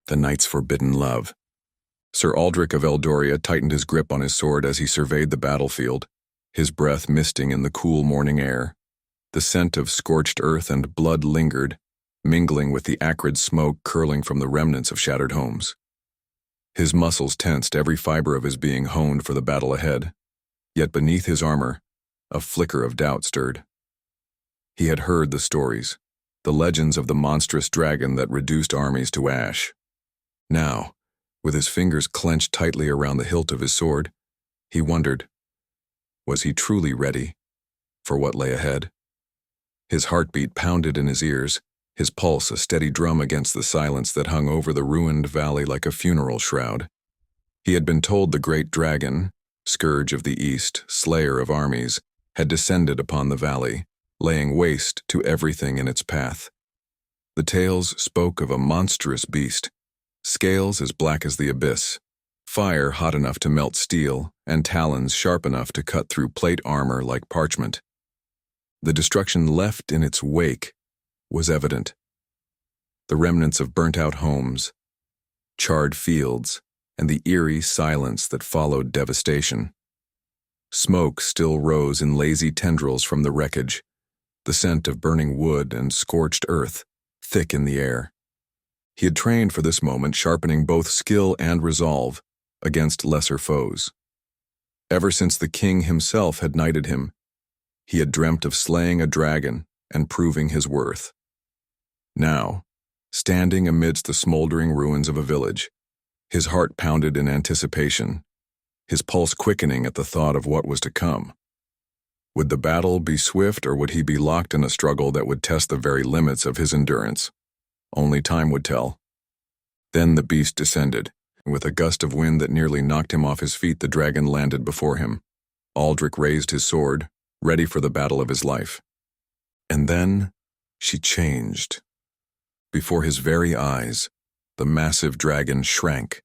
the knight's forbidden love. Sir Aldric of Eldoria tightened his grip on his sword as he surveyed the battlefield, his breath misting in the cool morning air. The scent of scorched earth and blood lingered, mingling with the acrid smoke curling from the remnants of shattered homes. His muscles tensed, every fiber of his being honed for the battle ahead. Yet beneath his armor, a flicker of doubt stirred. He had heard the stories, the legends of the monstrous dragon that reduced armies to ash. Now, with his fingers clenched tightly around the hilt of his sword, he wondered, was he truly ready for what lay ahead? His heartbeat pounded in his ears, his pulse a steady drum against the silence that hung over the ruined valley like a funeral shroud. He had been told the great dragon, scourge of the east, slayer of armies, had descended upon the valley, laying waste to everything in its path. The tales spoke of a monstrous beast, scales as black as the abyss, fire hot enough to melt steel, and talons sharp enough to cut through plate armor like parchment. The destruction left in its wake was evident. The remnants of burnt-out homes, charred fields, and the eerie silence that followed devastation. Smoke still rose in lazy tendrils from the wreckage, the scent of burning wood and scorched earth thick in the air. He had trained for this moment, sharpening both skill and resolve against lesser foes. Ever since the king himself had knighted him, he had dreamt of slaying a dragon and proving his worth. Now, standing amidst the smoldering ruins of a village, his heart pounded in anticipation, his pulse quickening at the thought of what was to come. Would the battle be swift, or would he be locked in a struggle that would test the very limits of his endurance? Only time would tell. Then the beast descended, and with a gust of wind that nearly knocked him off his feet, the dragon landed before him. Aldric raised his sword, ready for the battle of his life. And then she changed. Before his very eyes, the massive dragon shrank,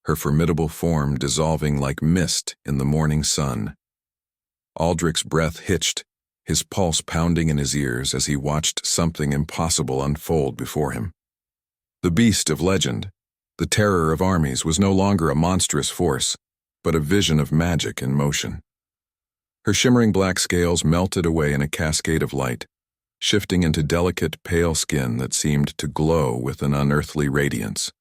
her formidable form dissolving like mist in the morning sun. Aldric's breath hitched, his pulse pounding in his ears as he watched something impossible unfold before him. The beast of legend, the terror of armies, was no longer a monstrous force, but a vision of magic in motion. Her shimmering black scales melted away in a cascade of light, shifting into delicate, pale skin that seemed to glow with an unearthly radiance.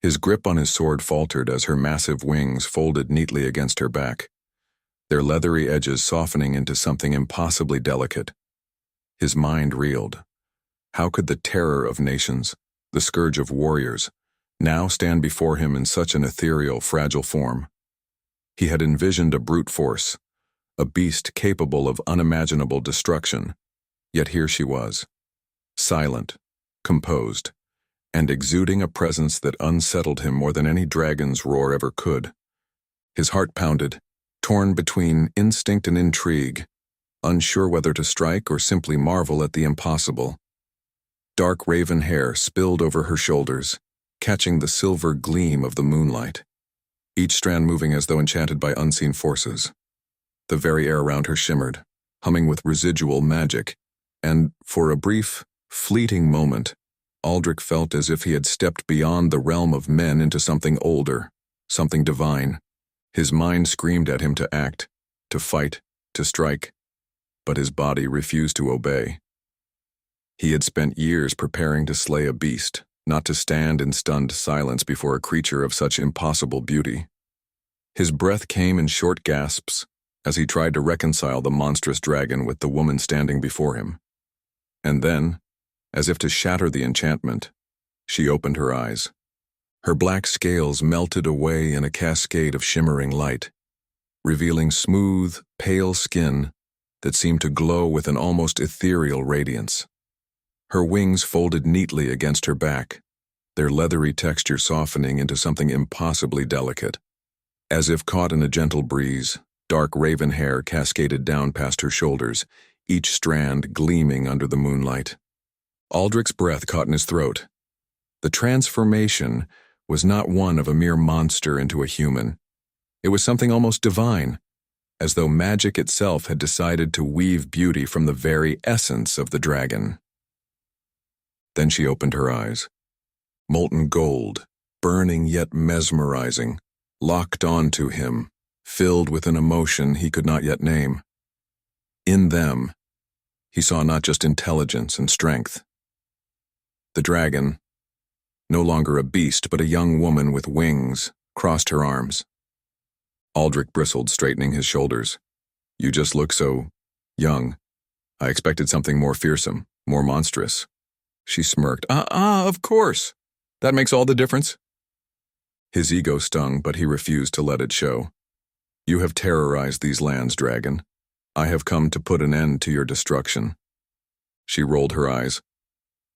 His grip on his sword faltered as her massive wings folded neatly against her back, their leathery edges softening into something impossibly delicate. His mind reeled. How could the terror of nations, the scourge of warriors, now stand before him in such an ethereal, fragile form? He had envisioned a brute force, a beast capable of unimaginable destruction. Yet here she was, silent, composed, and exuding a presence that unsettled him more than any dragon's roar ever could. His heart pounded, torn between instinct and intrigue, unsure whether to strike or simply marvel at the impossible. Dark raven hair spilled over her shoulders, catching the silver gleam of the moonlight, each strand moving as though enchanted by unseen forces. The very air around her shimmered, humming with residual magic, and for a brief, fleeting moment, Aldric felt as if he had stepped beyond the realm of men into something older, something divine. His mind screamed at him to act, to fight, to strike, but his body refused to obey. He had spent years preparing to slay a beast, not to stand in stunned silence before a creature of such impossible beauty. His breath came in short gasps as he tried to reconcile the monstrous dragon with the woman standing before him. And then, as if to shatter the enchantment, she opened her eyes. Her black scales melted away in a cascade of shimmering light, revealing smooth, pale skin that seemed to glow with an almost ethereal radiance. Her wings folded neatly against her back, their leathery texture softening into something impossibly delicate. As if caught in a gentle breeze, dark raven hair cascaded down past her shoulders, each strand gleaming under the moonlight. Aldric's breath caught in his throat. The transformation was not one of a mere monster into a human. It was something almost divine, as though magic itself had decided to weave beauty from the very essence of the dragon. Then she opened her eyes. molten gold, burning yet mesmerizing, locked onto him, filled with an emotion he could not yet name. In them, he saw not just intelligence and strength. The dragon, no longer a beast but a young woman with wings, crossed her arms. Aldric bristled, straightening his shoulders. You just look so young. I expected something more fearsome, more monstrous. She smirked. Of course. That makes all the difference. His ego stung, but he refused to let it show. You have terrorized these lands, dragon. I have come to put an end to your destruction. She rolled her eyes.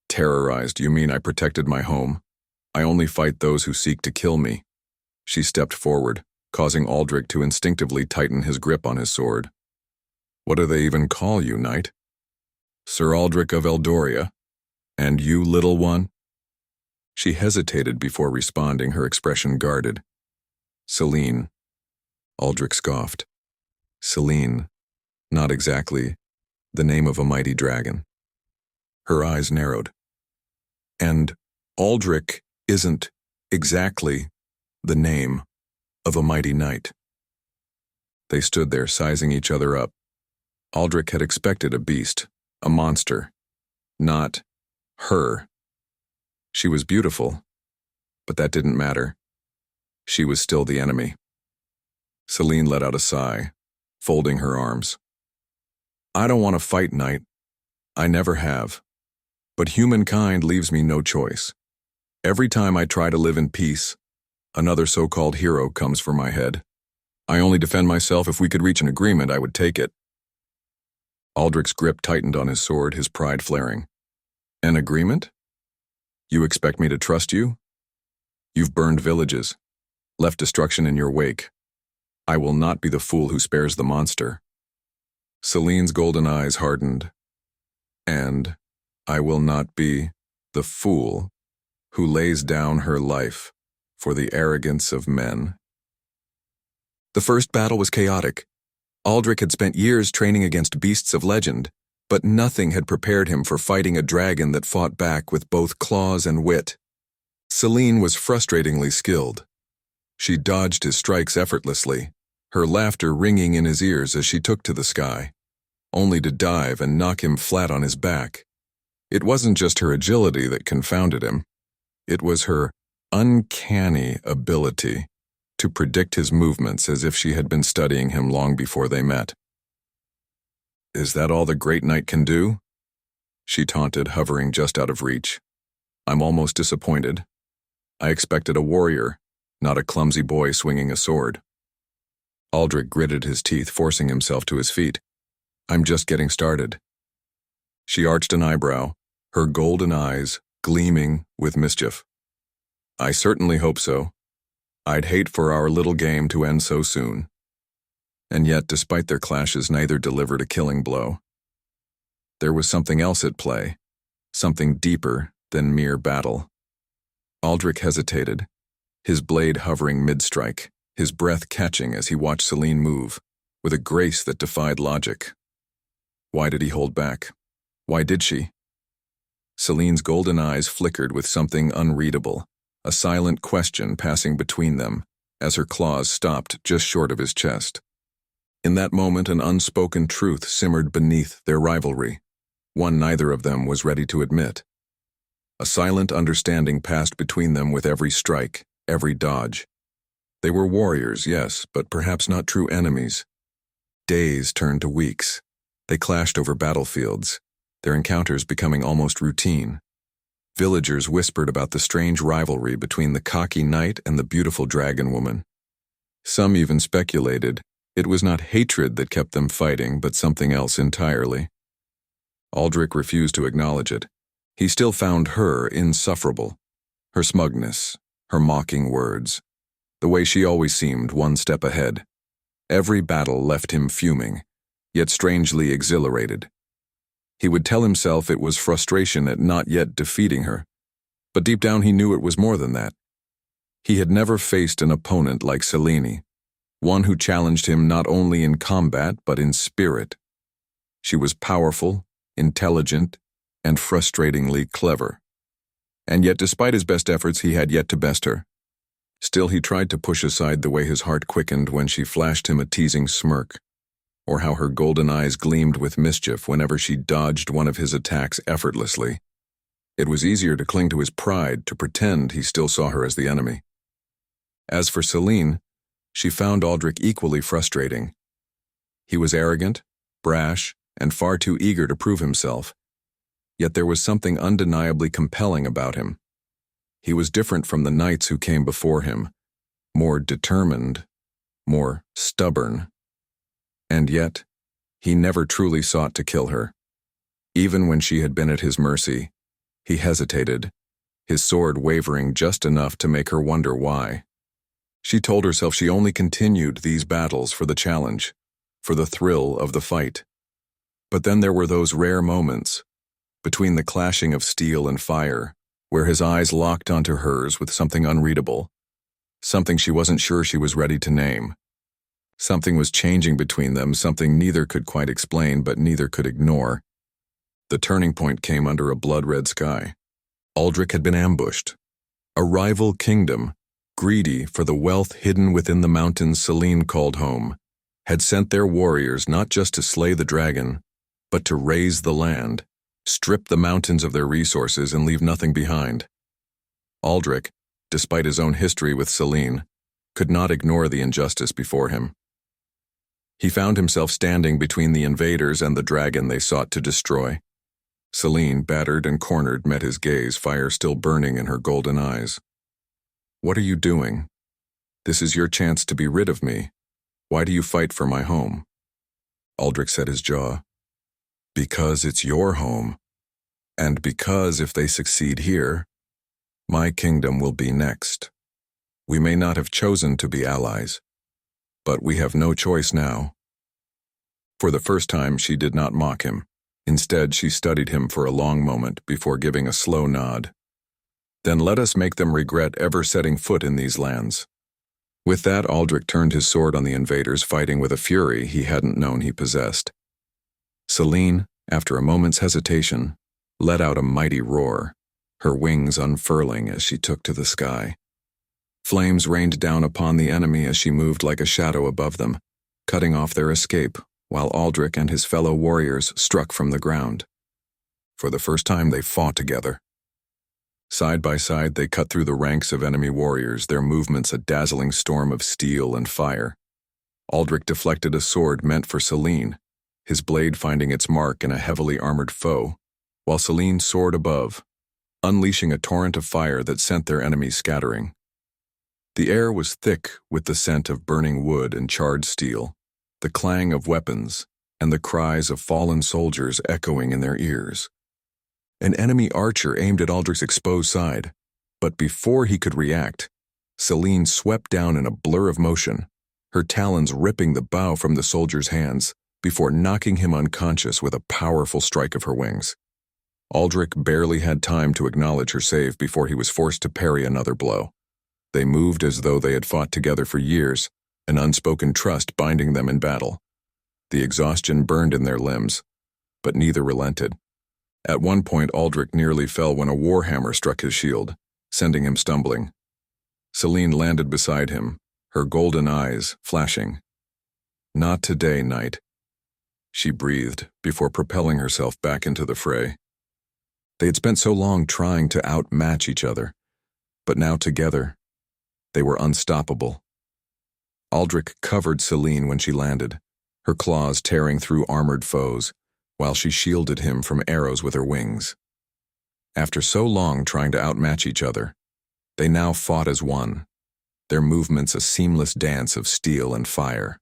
Terrorized, you mean I protected my home? I only fight those who seek to kill me. She stepped forward, causing Aldric to instinctively tighten his grip on his sword. What do they even call you, knight? Sir Aldric of Eldoria. And you, little one? She hesitated before responding, her expression guarded. Selene. Aldric scoffed. Selene. Not exactly the name of a mighty dragon. Her eyes narrowed. And Aldric isn't exactly the name of a mighty knight. They stood there, sizing each other up. Aldric had expected a beast, a monster, not her. She was beautiful, but that didn't matter. She was still the enemy. Selene let out a sigh, folding her arms. I don't want to fight, knight. I never have. But humankind leaves me no choice. Every time I try to live in peace, another so-called hero comes for my head. I only defend myself. If we could reach an agreement, I would take it. Aldric's grip tightened on his sword, his pride flaring. An agreement? You expect me to trust you? You've burned villages, left destruction in your wake. I will not be the fool who spares the monster. Selene's golden eyes hardened. And I will not be the fool who lays down her life for the arrogance of men. The first battle was chaotic. Aldric had spent years training against beasts of legend, but nothing had prepared him for fighting a dragon that fought back with both claws and wit. Selene was frustratingly skilled. She dodged his strikes effortlessly, her laughter ringing in his ears as she took to the sky, only to dive and knock him flat on his back. It wasn't just her agility that confounded him. It was her uncanny ability to predict his movements as if she had been studying him long before they met. Is that all the great knight can do? She taunted, hovering just out of reach. I'm almost disappointed. I expected a warrior, not a clumsy boy swinging a sword. Aldric gritted his teeth, forcing himself to his feet. I'm just getting started. She arched an eyebrow, her golden eyes gleaming with mischief. I certainly hope so. I'd hate for our little game to end so soon. And yet, despite their clashes, neither delivered a killing blow. There was something else at play, something deeper than mere battle. Aldric hesitated, his blade hovering mid-strike, his breath catching as he watched Selene move, with a grace that defied logic. Why did he hold back? Why did she? Selene's golden eyes flickered with something unreadable, a silent question passing between them, as her claws stopped just short of his chest. In that moment, an unspoken truth simmered beneath their rivalry, one neither of them was ready to admit. A silent understanding passed between them with every strike, every dodge. They were warriors, yes, but perhaps not true enemies. Days turned to weeks. They clashed over battlefields, their encounters becoming almost routine. Villagers whispered about the strange rivalry between the cocky knight and the beautiful dragon woman. Some even speculated it was not hatred that kept them fighting, but something else entirely. Aldric refused to acknowledge it. He still found her insufferable. Her smugness, her mocking words, the way she always seemed one step ahead. Every battle left him fuming, yet strangely exhilarated. He would tell himself it was frustration at not yet defeating her, but deep down he knew it was more than that. He had never faced an opponent like Selene, one who challenged him not only in combat but in spirit. She was powerful, intelligent, and frustratingly clever. And yet, despite his best efforts, he had yet to best her. Still, he tried to push aside the way his heart quickened when she flashed him a teasing smirk, or how her golden eyes gleamed with mischief whenever she dodged one of his attacks effortlessly. It was easier to cling to his pride, to pretend he still saw her as the enemy. As for Selene, she found Aldric equally frustrating. He was arrogant, brash, and far too eager to prove himself. Yet there was something undeniably compelling about him. He was different from the knights who came before him, more determined, more stubborn. And yet, he never truly sought to kill her. Even when she had been at his mercy, he hesitated, his sword wavering just enough to make her wonder why. She told herself she only continued these battles for the challenge, for the thrill of the fight. But then there were those rare moments, between the clashing of steel and fire, where his eyes locked onto hers with something unreadable, something she wasn't sure she was ready to name. Something was changing between them, something neither could quite explain but neither could ignore. The turning point came under a blood-red sky. Aldric had been ambushed. A rival kingdom, greedy for the wealth hidden within the mountains Selene called home, had sent their warriors not just to slay the dragon, but to raze the land, strip the mountains of their resources and leave nothing behind. Aldric, despite his own history with Selene, could not ignore the injustice before him. He found himself standing between the invaders and the dragon they sought to destroy. Selene, battered and cornered, met his gaze, fire still burning in her golden eyes. "What are you doing? This is your chance to be rid of me. Why do you fight for my home?" Aldric set his jaw. "Because it's your home, and because if they succeed here, my kingdom will be next. We may not have chosen to be allies, but we have no choice now." For the first time, she did not mock him. Instead, she studied him for a long moment before giving a slow nod. "Then let us make them regret ever setting foot in these lands." With that, Aldric turned his sword on the invaders, fighting with a fury he hadn't known he possessed. Selene, after a moment's hesitation, let out a mighty roar, her wings unfurling as she took to the sky. Flames rained down upon the enemy as she moved like a shadow above them, cutting off their escape, while Aldric and his fellow warriors struck from the ground. For the first time, they fought together. Side by side, they cut through the ranks of enemy warriors, their movements a dazzling storm of steel and fire. Aldric deflected a sword meant for Selene, his blade finding its mark in a heavily armored foe, while Selene soared above, unleashing a torrent of fire that sent their enemies scattering. The air was thick with the scent of burning wood and charred steel, the clang of weapons, and the cries of fallen soldiers echoing in their ears. An enemy archer aimed at Aldric's exposed side, but before he could react, Selene swept down in a blur of motion, her talons ripping the bow from the soldier's hands before knocking him unconscious with a powerful strike of her wings. Aldric barely had time to acknowledge her save before he was forced to parry another blow. They moved as though they had fought together for years, an unspoken trust binding them in battle. The exhaustion burned in their limbs, but neither relented. At one point, Aldric nearly fell when a warhammer struck his shield, sending him stumbling. Selene landed beside him, her golden eyes flashing. "Not today, knight," she breathed before propelling herself back into the fray. They had spent so long trying to outmatch each other, but now together, they were unstoppable. Aldric covered Selene when she landed, her claws tearing through armored foes, while she shielded him from arrows with her wings. After so long trying to outmatch each other, they now fought as one, their movements a seamless dance of steel and fire.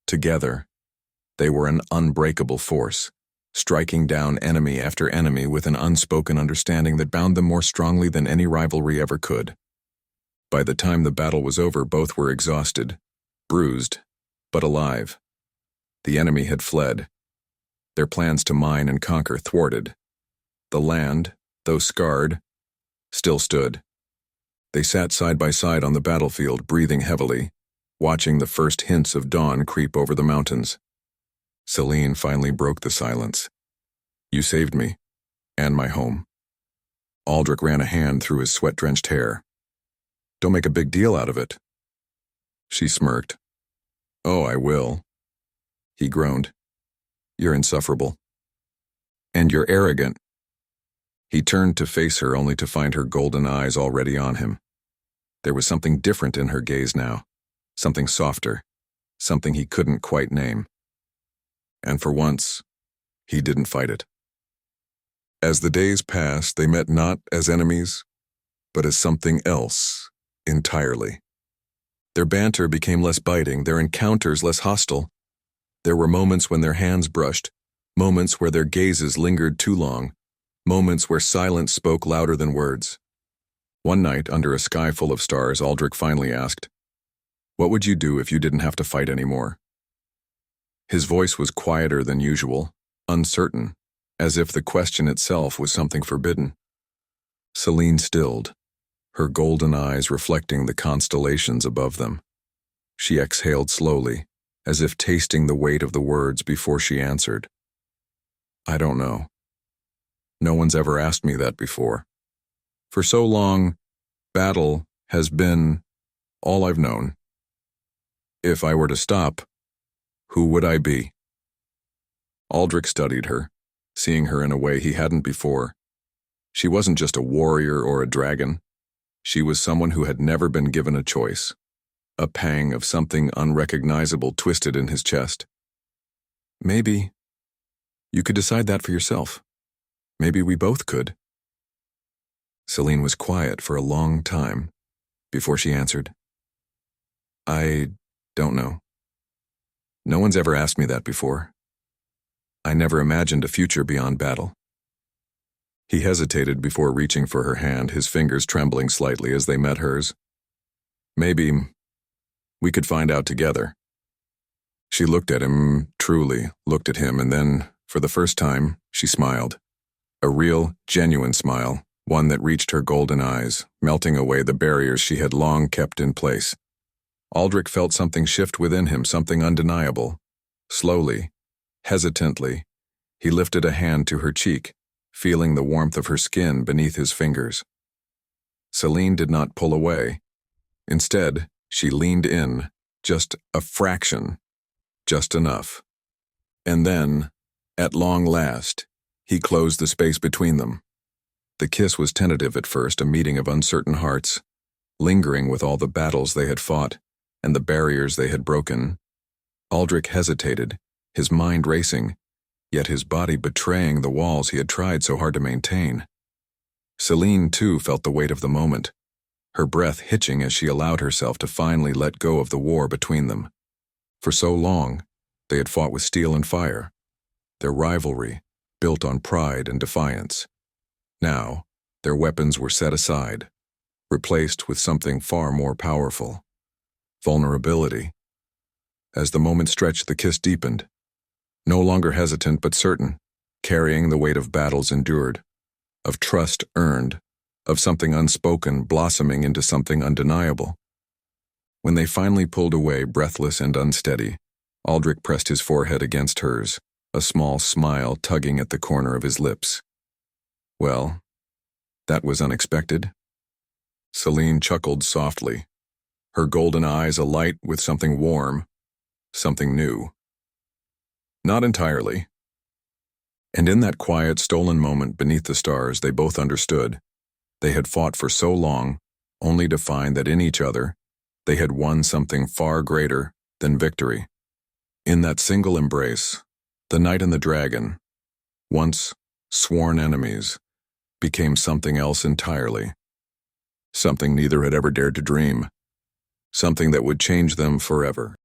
Together, they were an unbreakable force, striking down enemy after enemy with an unspoken understanding that bound them more strongly than any rivalry ever could. By the time the battle was over, both were exhausted, bruised, but alive. The enemy had fled, their plans to mine and conquer thwarted. The land, though scarred, still stood. They sat side by side on the battlefield, breathing heavily, watching the first hints of dawn creep over the mountains. Selene finally broke the silence. "You saved me, and my home. Aldric ran a hand through his sweat-drenched hair. "Don't make a big deal out of it." She smirked. "Oh, I will." He groaned. "You're insufferable. And you're arrogant." He turned to face her only to find her golden eyes already on him. There was something different in her gaze now, something softer, something he couldn't quite name. And for once, he didn't fight it. As the days passed, they met not as enemies, but as something else entirely. Their banter became less biting, their encounters less hostile. There were moments when their hands brushed, moments where their gazes lingered too long, moments where silence spoke louder than words. One night, under a sky full of stars, Aldric finally asked, "What would you do if you didn't have to fight anymore?" His voice was quieter than usual, uncertain, as if the question itself was something forbidden. Selene stilled, her golden eyes reflecting the constellations above them. She exhaled slowly, as if tasting the weight of the words before she answered. "I don't know. No one's ever asked me that before. For so long, battle has been all I've known. If I were to stop, who would I be?" Aldric studied her, seeing her in a way he hadn't before. She wasn't just a warrior or a dragon. She was someone who had never been given a choice. A pang of something unrecognizable twisted in his chest. "Maybe you could decide that for yourself. Maybe we both could." Selene was quiet for a long time before she answered, "I don't know. No one's ever asked me that before. I never imagined a future beyond battle." He hesitated before reaching for her hand, his fingers trembling slightly as they met hers. "Maybe we could find out together." She looked at him, truly looked at him, and then, for the first time, she smiled. A real, genuine smile, one that reached her golden eyes, melting away the barriers she had long kept in place. Aldric felt something shift within him, something undeniable. Slowly, hesitantly, he lifted a hand to her cheek, feeling the warmth of her skin beneath his fingers. Selene did not pull away. Instead, she leaned in, just a fraction, just enough. And then, at long last, he closed the space between them. The kiss was tentative at first, a meeting of uncertain hearts, lingering with all the battles they had fought and the barriers they had broken. Aldric hesitated, his mind racing, yet his body betraying the walls he had tried so hard to maintain. Selene, too, felt the weight of the moment, her breath hitching as she allowed herself to finally let go of the war between them. For so long, they had fought with steel and fire, their rivalry built on pride and defiance. Now, their weapons were set aside, replaced with something far more powerful: vulnerability. As the moment stretched, the kiss deepened, no longer hesitant but certain, carrying the weight of battles endured, of trust earned, of something unspoken blossoming into something undeniable. When they finally pulled away, breathless and unsteady, Aldric pressed his forehead against hers, a small smile tugging at the corner of his lips. "Well, that was unexpected." Selene chuckled softly, her golden eyes alight with something warm, something new. "Not entirely." And in that quiet, stolen moment beneath the stars, they both understood. They had fought for so long, only to find that in each other, they had won something far greater than victory. In that single embrace, the knight and the dragon, once sworn enemies, became something else entirely. Something neither had ever dared to dream. Something that would change them forever.